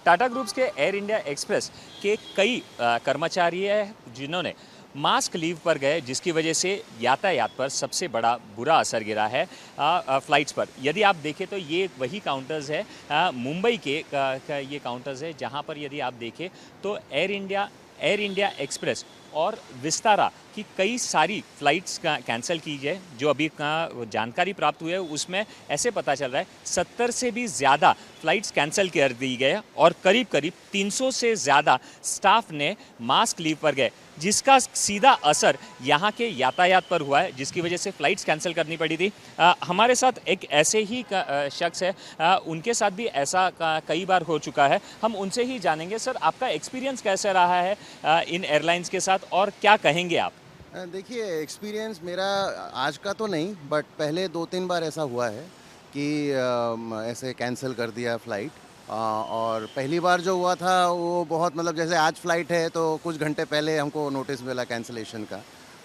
Tata groups के air India express के कई कर्मचारी हैं जिन्होंने मास्क लीव पर गए, जिसकी वजह से यातायात पर सबसे बड़ा बुरा असर गिरा है फ़्लाइट्स पर। यदि आप देखें तो ये वही काउंटर्स है मुंबई के ये काउंटर्स है जहां पर यदि आप देखें तो एयर इंडिया एक्सप्रेस और विस्तारा की कई सारी फ़्लाइट्स कैंसिल की है। जो अभी का जानकारी प्राप्त हुई है उसमें ऐसे पता चल रहा है 70 से भी ज़्यादा फ़्लाइट्स कैंसिल कर दी गए और करीब करीब 300 से ज़्यादा स्टाफ ने मास्क लीव पर गए, जिसका सीधा असर यहाँ के यातायात पर हुआ है, जिसकी वजह से फ़्लाइट्स कैंसिल करनी पड़ी थी। हमारे साथ एक ऐसे ही शख्स है, उनके साथ भी ऐसा कई बार हो चुका है। हम उनसे ही जानेंगे, सर आपका एक्सपीरियंस कैसे रहा है इन एयरलाइंस के साथ और क्या कहेंगे आप? देखिए, एक्सपीरियंस मेरा आज का तो नहीं, बट पहले 2-3 बार ऐसा हुआ है कि ऐसे कैंसिल कर दिया फ़्लाइट। और पहली बार जो हुआ था वो बहुत मतलब जैसे आज फ़्लाइट है तो कुछ घंटे पहले हमको नोटिस मिला कैंसिलेशन का,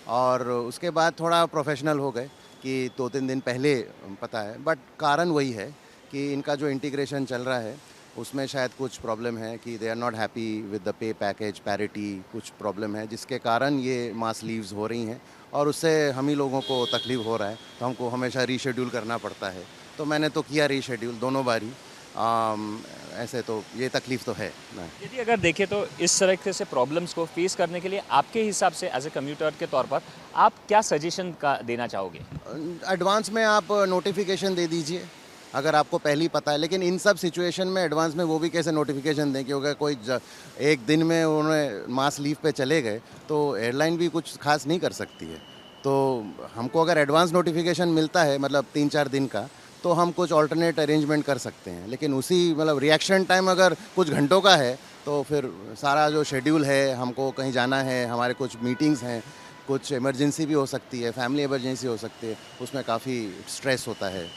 और उसके बाद थोड़ा प्रोफेशनल हो गए कि 2-3 दिन पहले पता है। बट कारण वही है कि इनका जो इंटीग्रेशन चल रहा है उसमें शायद कुछ प्रॉब्लम है कि they are not happy with the pay package parity, कुछ प्रॉब्लम है जिसके कारण ये मास लीव्स हो रही हैं और उससे हम ही लोगों को तकलीफ़ हो रहा है, तो हमको हमेशा रीशेड्यूल करना पड़ता है। तो मैंने तो किया रीशेड्यूल दोनों बार ही। ऐसे तो ये तकलीफ़ तो है ना। यदि अगर देखें तो इस तरह से प्रॉब्लम्स को फेस करने के लिए आपके हिसाब से एज ए कम्यूटर के तौर पर आप क्या सजेशन का देना चाहोगे? एडवांस में आप नोटिफिकेशन दे दीजिए अगर आपको पहले ही पता है, लेकिन इन सब सिचुएशन में एडवांस में वो भी कैसे नोटिफिकेशन दें, क्योंकि कोई एक दिन में उन्होंने मास लीव पे चले गए तो एयरलाइन भी कुछ खास नहीं कर सकती है। तो हमको अगर एडवांस नोटिफिकेशन मिलता है मतलब 3-4 दिन का, तो हम कुछ ऑल्टरनेट अरेंजमेंट कर सकते हैं, लेकिन उसी मतलब रिएक्शन टाइम अगर कुछ घंटों का है तो फिर सारा जो शेड्यूल है, हमको कहीं जाना है, हमारे कुछ मीटिंग्स हैं, कुछ इमरजेंसी भी हो सकती है, फैमिली इमरजेंसी हो सकती है, उसमें काफ़ी स्ट्रेस होता है।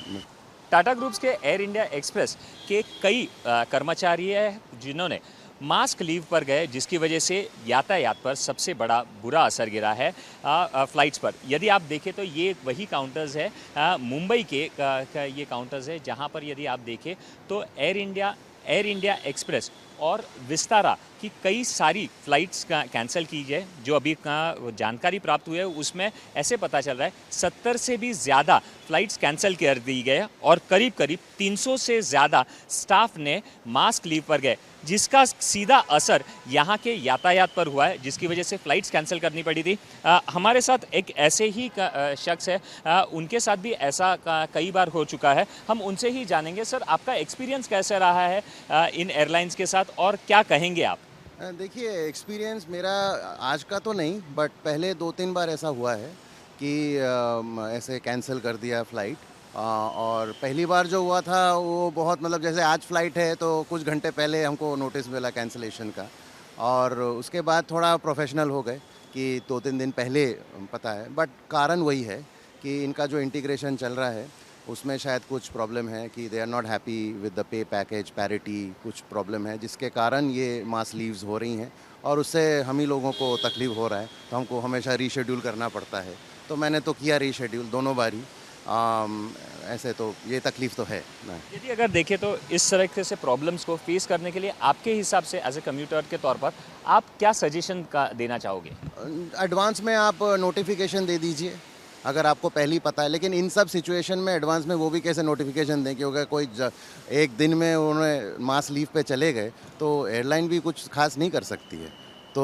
टाटा ग्रुप्स के एयर इंडिया एक्सप्रेस के कई कर्मचारी हैं जिन्होंने मास्क लीव पर गए, जिसकी वजह से यातायात पर सबसे बड़ा बुरा असर गिरा है फ़्लाइट्स पर। यदि आप देखें तो ये वही काउंटर्स है मुंबई के ये काउंटर्स है जहां पर यदि आप देखें तो एयर इंडिया एक्सप्रेस और विस्तारा की कई सारी फ़्लाइट्स कैंसिल की है। जो अभी का जानकारी प्राप्त हुई है उसमें ऐसे पता चल रहा है 70 से भी ज़्यादा फ़्लाइट्स कैंसिल कर दी गए और करीब करीब 300 से ज़्यादा स्टाफ ने मास्क लीव पर गए, जिसका सीधा असर यहाँ के यातायात पर हुआ है, जिसकी वजह से फ़्लाइट्स कैंसिल करनी पड़ी थी। हमारे साथ एक ऐसे ही शख्स है, उनके साथ भी ऐसा कई बार हो चुका है। हम उनसे ही जानेंगे, सर आपका एक्सपीरियंस कैसे रहा है इन एयरलाइंस के साथ और क्या कहेंगे आप? देखिए, एक्सपीरियंस मेरा आज का तो नहीं, बट पहले 2-3 बार ऐसा हुआ है कि ऐसे कैंसिल कर दिया फ़्लाइट। और पहली बार जो हुआ था वो बहुत मतलब जैसे आज फ़्लाइट है तो कुछ घंटे पहले हमको नोटिस मिला कैंसिलेशन का, और उसके बाद थोड़ा प्रोफेशनल हो गए कि 2-3 दिन पहले पता है। बट कारण वही है कि इनका जो इंटीग्रेशन चल रहा है उसमें शायद कुछ प्रॉब्लम है कि they are not happy with the pay package parity, कुछ प्रॉब्लम है जिसके कारण ये मास लीव्स हो रही हैं और उससे हम ही लोगों को तकलीफ़ हो रहा है, तो हमको हमेशा रीशेड्यूल करना पड़ता है। तो मैंने तो किया रीशेड्यूल दोनों बार ही। ऐसे तो ये तकलीफ़ तो है ना। यदि अगर देखें तो इस तरह से प्रॉब्लम्स को फेस करने के लिए आपके हिसाब से एज ए कम्यूटर के तौर पर आप क्या सजेशन का देना चाहोगे? एडवांस में आप नोटिफिकेशन दे दीजिए अगर आपको पहले ही पता है, लेकिन इन सब सिचुएशन में एडवांस में वो भी कैसे नोटिफिकेशन दें, क्योंकि कोई एक दिन में उन्होंने मास लीव पे चले गए तो एयरलाइन भी कुछ खास नहीं कर सकती है। तो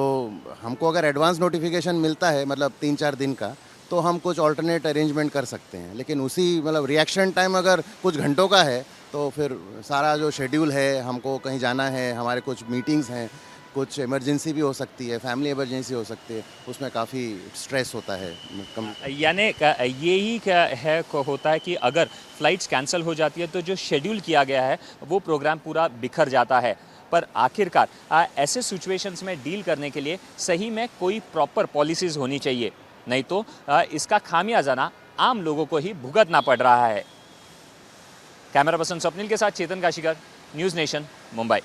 हमको अगर एडवांस नोटिफिकेशन मिलता है मतलब 3-4 दिन का, तो हम कुछ ऑल्टरनेट अरेंजमेंट कर सकते हैं, लेकिन उसी मतलब रिएक्शन टाइम अगर कुछ घंटों का है तो फिर सारा जो शेड्यूल है, हमको कहीं जाना है, हमारे कुछ मीटिंग्स हैं, कुछ इमरजेंसी भी हो सकती है, फैमिली इमरजेंसी हो सकती है, उसमें काफ़ी स्ट्रेस होता है। यानी यही क्या है होता है कि अगर फ़्लाइट्स कैंसिल हो जाती है तो जो शेड्यूल किया गया है वो प्रोग्राम पूरा बिखर जाता है। पर आखिरकार ऐसे सिचुएशंस में डील करने के लिए सही में कोई प्रॉपर पॉलिसीज़ होनी चाहिए, नहीं तो इसका खामियाजा ना आम लोगों को ही भुगतना पड़ रहा है। कैमरा पर्सन स्वप्निल के साथ चेतन काशीकर, न्यूज़ नेशन, मुंबई।